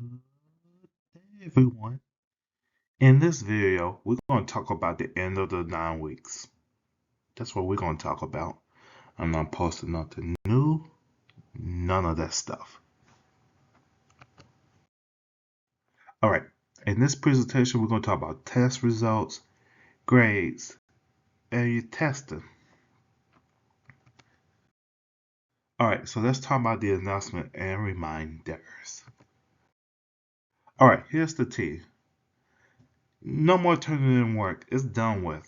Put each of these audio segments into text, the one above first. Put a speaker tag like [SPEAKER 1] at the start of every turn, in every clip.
[SPEAKER 1] Hey everyone. In this video, we're going to talk about the end of the 9 weeks. That's what we're going to talk about. I'm not posting nothing new, none of that stuff. All right. In this presentation, we're going to talk about test results, grades, and your testing. All right. So let's talk about the announcement and reminders. All right. Here's the tea. No more turning in work. It's done with.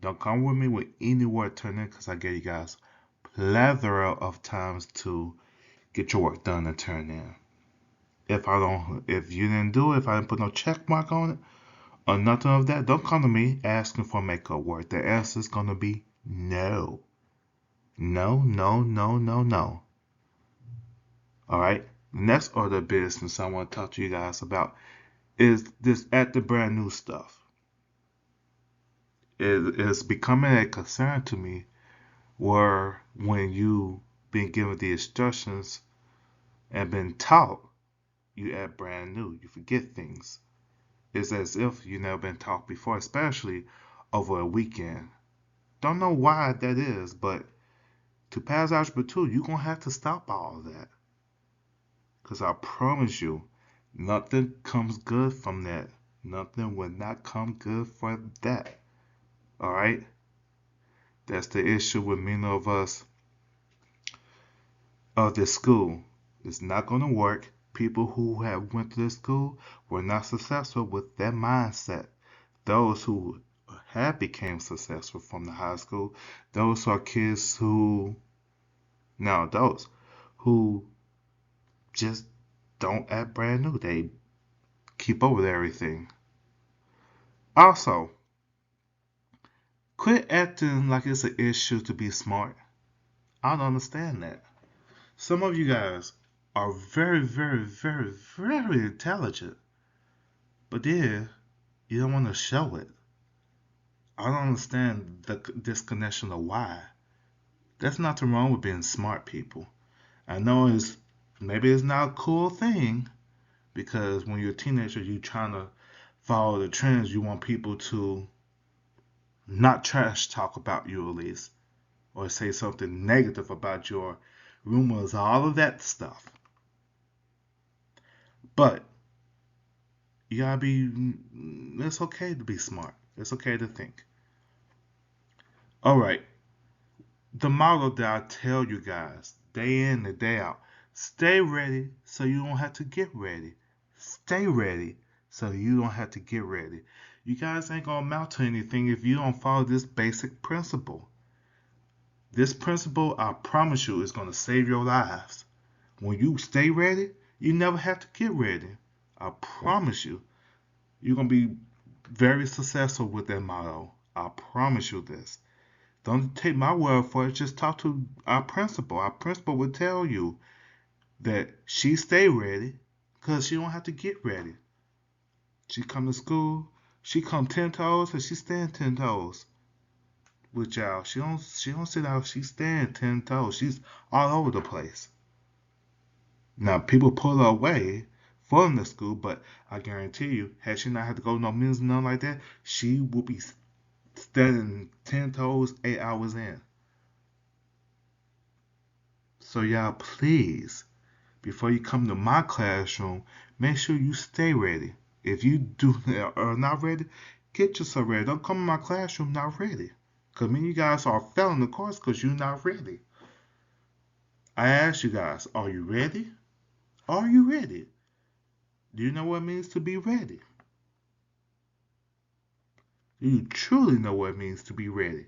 [SPEAKER 1] Don't come with me with any work turning because I gave you guys plethora of times to get your work done and turn in. If you didn't do it, if I didn't put no check mark on it or nothing of that, don't come to me asking for makeup work. The answer is gonna be no, no, no, no, no, no. All right. The next order of business I want to talk to you guys about is this at the brand new stuff. It is becoming a concern to me where when you been given the instructions and been taught, you add brand new. You forget things. It's as if you never been taught before, especially over a weekend. Don't know why that is, but to pass Algebra 2, you're going to have to stop all of that. Because I promise you, nothing comes good from that. Nothing will not come good for that. Alright? That's the issue with many of us of this school. It's not going to work. People who have went to this school were not successful with that mindset. Those who have became successful from the high school, those are kids who now adults who just don't act brand new. They keep up with everything. Also, quit acting like it's an issue to be smart. I don't understand that. Some of you guys are very, very, very, very intelligent, but then you don't want to show it. I don't understand the disconnection of why. There's nothing wrong with being smart, people. I know maybe it's not a cool thing because when you're a teenager, you're trying to follow the trends. You want people to not trash talk about you at least, or say something negative about your rumors, all of that stuff. But you gotta be. It's okay to be smart. It's okay to think. All right. The model that I tell you guys day in and day out: stay ready so you don't have to get ready. Stay ready so you don't have to get ready. You guys ain't gonna amount to anything if you don't follow this basic principle. This principle, I promise you, is gonna save your lives. When you stay ready, you never have to get ready. I promise you, you're gonna be very successful with that motto. I promise you this. Don't take my word for it. Just talk to our principal. Our principal will tell you that she stay ready because she don't have to get ready. She come to school, she come 10 toes and she stand 10 toes with y'all. She don't sit out, she stand 10 toes. She's all over the place. Now people pull her away from the school, but I guarantee you, had she not had to go to no meetings and nothing like that, she would be standing 10 toes 8 hours in. So y'all please, before you come to my classroom, make sure you stay ready. If you are not ready, get yourself ready. Don't come to my classroom not ready. Because many of you guys are failing the course because you're not ready. I ask you guys, are you ready? Are you ready? Do you know what it means to be ready? Do you truly know what it means to be ready?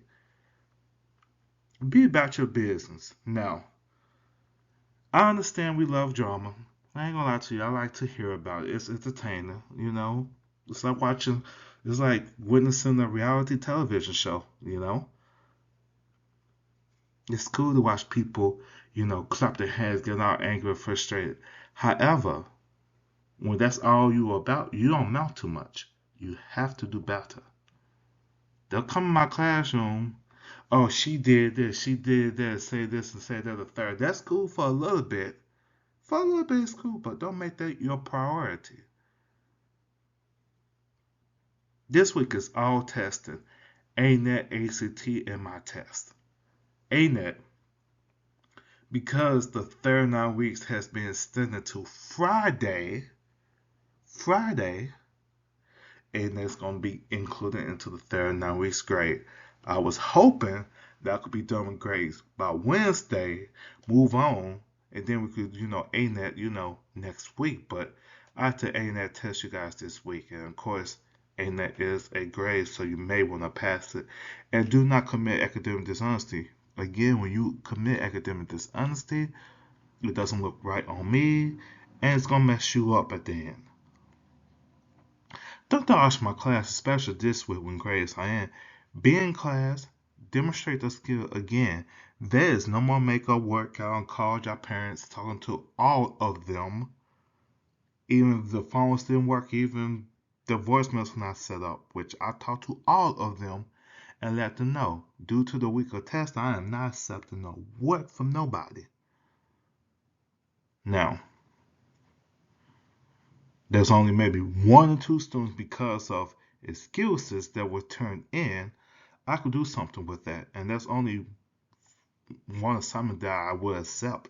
[SPEAKER 1] Be about your business. Now, I understand we love drama. I ain't gonna lie to you. I like to hear about it. It's entertaining, you know. It's like watching. It's like witnessing a reality television show, you know. It's cool to watch people, clap their hands, get all angry and frustrated. However, when that's all you about, you don't amount to much. You have to do better. They'll come in my classroom. Oh, she did this, she did that, say this and say that a third. That's cool for a little bit, For a little bit is cool, but don't make that your priority. This week is all testing. ANET, ACT, and my test. ANET, because the third 9 weeks has been extended to Friday, and that's going to be included into the third 9 weeks grade. I was hoping that could be done with grades by Wednesday, move on, and then we could, ANET, next week. But I have to ANET test you guys this week, and of course, ANET is a grade, so you may want to pass it. And do not commit academic dishonesty. Again, when you commit academic dishonesty, it doesn't look right on me, and it's gonna mess you up at the end. Don't dodge my class, especially this week when grades are in. Be in class, demonstrate the skill again. There is no more makeup work. I don't call your parents, talking to all of them. Even if the phones didn't work, even the voicemails were not set up, which I talked to all of them and let them know. Due to the week of test, I am not accepting no work from nobody. Now, there's only maybe 1 or 2 students because of excuses that were turned in. I could do something with that, and that's only one assignment that I would accept.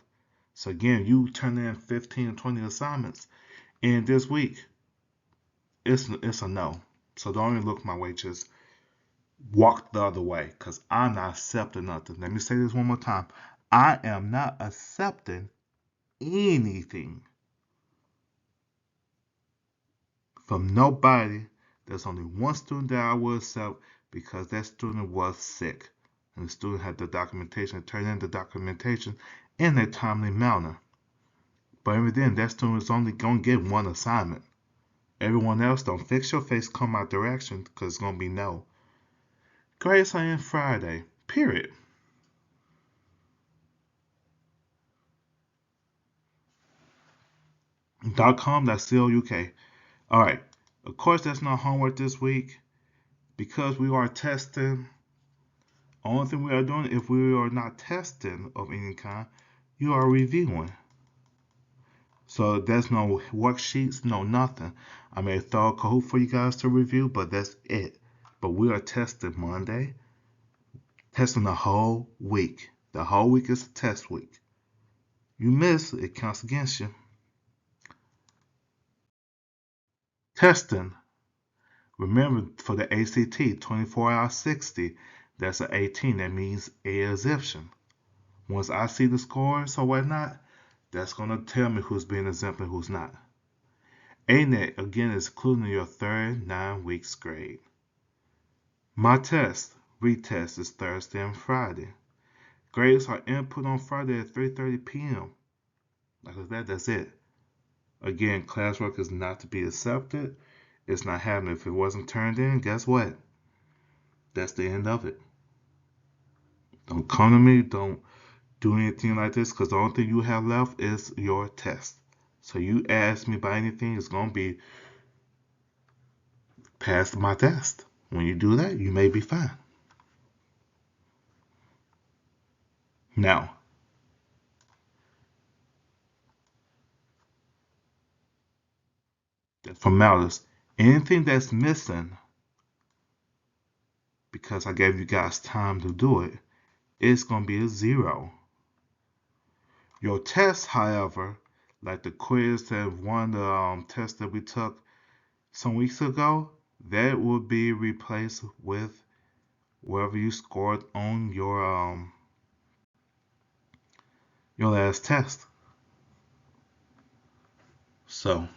[SPEAKER 1] So again, you turn in 15 or 20 assignments in this week, it's a no. So don't even look my way, just walk the other way, because I'm not accepting nothing. Let me say this one more time. I am not accepting anything from nobody. There's only one student that I will accept because that student was sick. And the student had the documentation, turn in the documentation in a timely manner. But even then, that student is only going to get one assignment. Everyone else, don't fix your face, come my direction, because it's going to be no. Grades are in Friday, period. .com.co.uk. All right. Of course, that's not homework this week because we are testing. Only thing we are doing, if we are not testing of any kind, you are reviewing. So there's no worksheets, no nothing. I made a thorough Kahoot for you guys to review, but that's it. But we are testing Monday, testing the whole week. The whole week is a test week. You miss, it counts against you. Testing. Remember, for the ACT, 24 out of 60, that's an 18. That means a exemption. Once I see the scores or whatnot, that's going to tell me who's being exempt and who's not. ANET, again, is including your third 9 weeks grade. My test, retest, is Thursday and Friday. Grades are input on Friday at 3:30 p.m. Like that, that's it. Again, classwork is not to be accepted. It's not happening. If it wasn't turned in, guess what? That's the end of it. Don't come to me. Don't do anything like this because the only thing you have left is your test. So you ask me about anything, it's going to be pass my test. When you do that, you may be fine. Now, from Malice, anything that's missing because I gave you guys time to do it, it's going to be a 0. Your test, however, like the quiz that one test that we took some weeks ago, that will be replaced with wherever you scored on your last test. So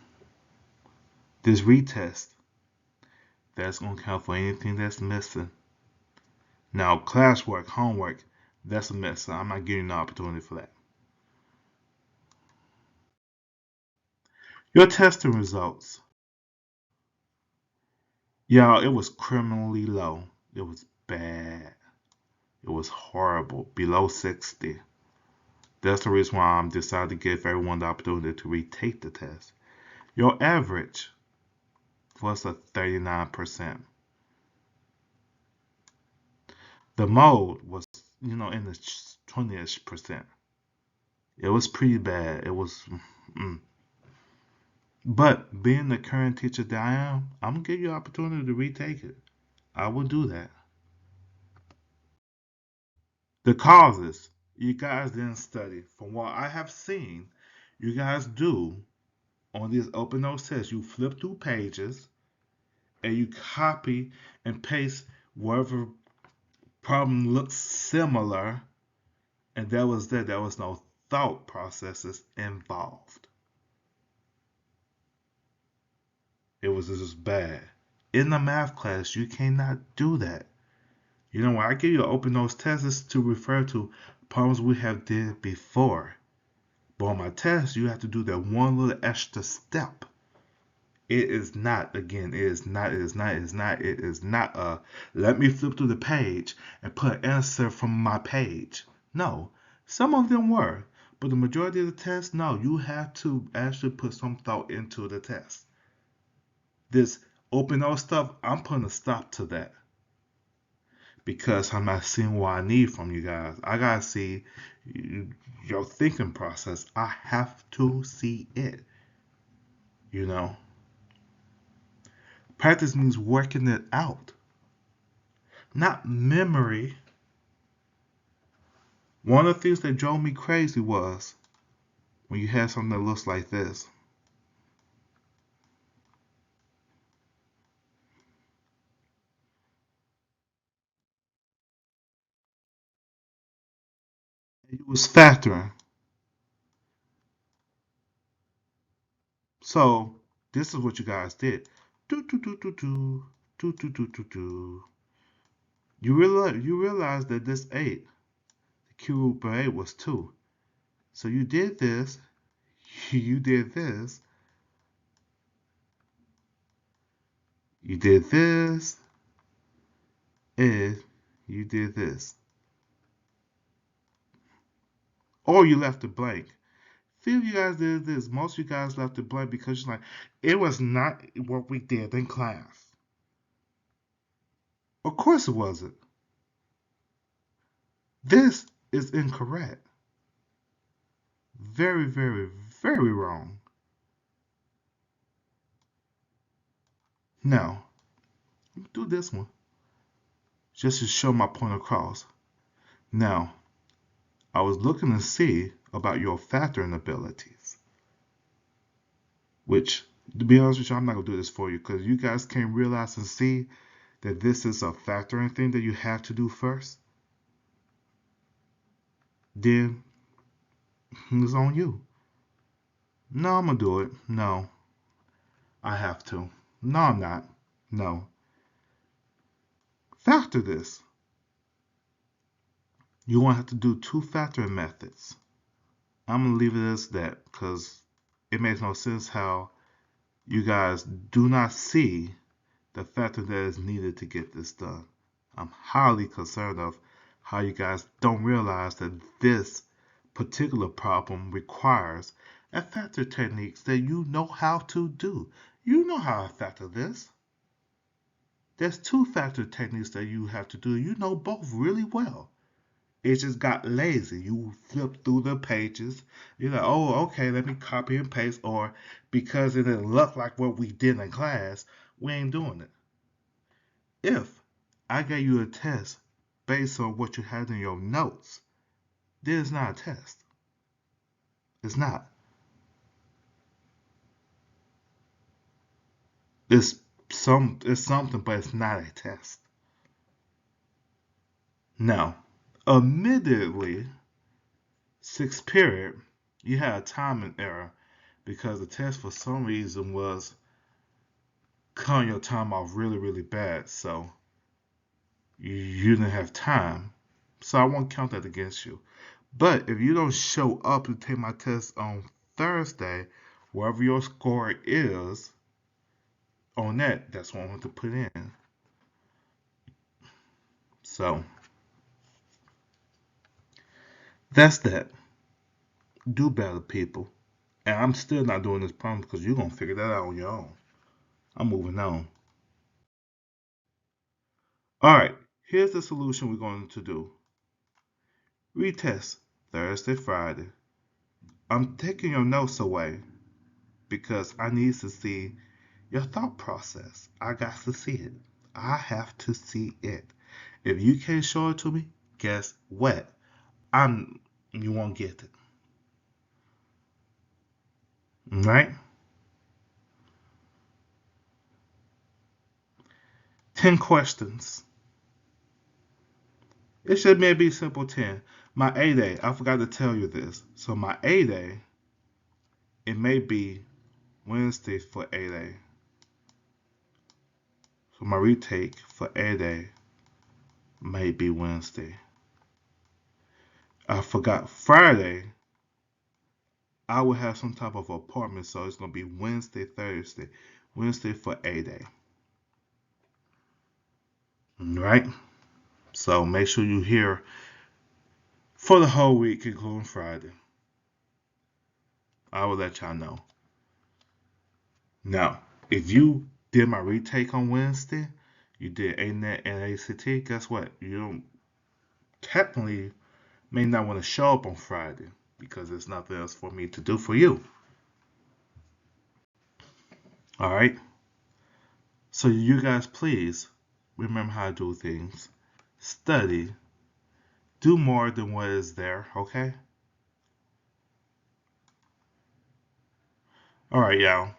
[SPEAKER 1] this retest, that's going to count for anything that's missing. Now classwork, homework, that's a mess. So I'm not giving you the opportunity for that. Your testing results. Y'all, it was criminally low. It was bad. It was horrible. Below 60. That's the reason why I'm decided to give everyone the opportunity to retake the test. Your average was a 39%. The mode was, in the 20ish percent. It was pretty bad. It was Mm. But being the current teacher that I am, I'm gonna give you an opportunity to retake it. I will do that. The causes you guys didn't study. From what I have seen, you guys do on these open notes tests. You flip through pages and you copy and paste wherever problem looks similar, and that was that. There was no thought processes involved. It was just bad. In the math class, you cannot do that. You know, when I give you an open nose test, it's to refer to problems we have did before. But on my test, you have to do that one little extra step. It is not, again, it is not let me flip through the page and put an answer from my page. No, some of them were, but the majority of the tests, no, you have to actually put some thought into the test. This open nose stuff, I'm putting a stop to that because I'm not seeing what I need from you guys. I gotta see your thinking process. I have to see it, you know. Practice means working it out, not memory. One of the things that drove me crazy was when you had something that looks like this. It was factoring. So this is what you guys did. Do do do do do do do do do do. You realize that this 8, the cube root by 8 was 2. So you did this, you did this, you did this, and you did this. Or you left it blank. Few of you guys did this. Most of you guys left it blank because you're like, it was not what we did in class. Of course it wasn't. This is incorrect. Very, very, very wrong. Now, let me do this one just to show my point across. Now, I was looking to see about your factoring abilities, which, to be honest with you, I'm not going to do this for you because you guys can't realize and see that this is a factoring thing that you have to do first. Then it's on you. No, I'm going to do it. No, I have to. No, I'm not. No. Factor this. You won't have to do two factoring methods. I'm going to leave it as that because it makes no sense how you guys do not see the factor that is needed to get this done. I'm highly concerned of how you guys don't realize that this particular problem requires a factor techniques that you know how to do. You know how to factor this. There's two factor techniques that you have to do. You know both really well. It just got lazy. You flip through the pages. You're like, oh, okay, let me copy and paste. Or because it didn't look like what we did in class, we ain't doing it. If I gave you a test based on what you had in your notes, then it's not a test. It's not. It's something, but it's not a test. Now, admittedly, sixth period, you had a timing error because the test for some reason was cutting your time off really, really bad. So you didn't have time. So I won't count that against you. But if you don't show up to take my test on Thursday, wherever your score is on that, that's what I want to put in. So that's that. Do better, people. And I'm still not doing this problem because you're going to figure that out on your own. I'm moving on. All right, here's the solution we're going to do. Retest Thursday, Friday. I'm taking your notes away because I need to see your thought process. I got to see it. I have to see it. If you can't show it to me, guess what? You won't get it. Right? 10 questions. It should maybe simple 10. My A day, I forgot to tell you this. So my A day, it may be Wednesday for A day. So my retake for A day may be Wednesday. I forgot Friday, I will have some type of appointment, so it's gonna be Wednesday, Thursday. Wednesday for A day. Right? So make sure you hear for the whole week, including Friday. I will let y'all know. Now, if you did my retake on Wednesday, you did ANET and ACT, guess what? You don't technically may not want to show up on Friday because there's nothing else for me to do for you. All right? So you guys please remember how to do things. Study. Do more than what is there, okay? All right, y'all.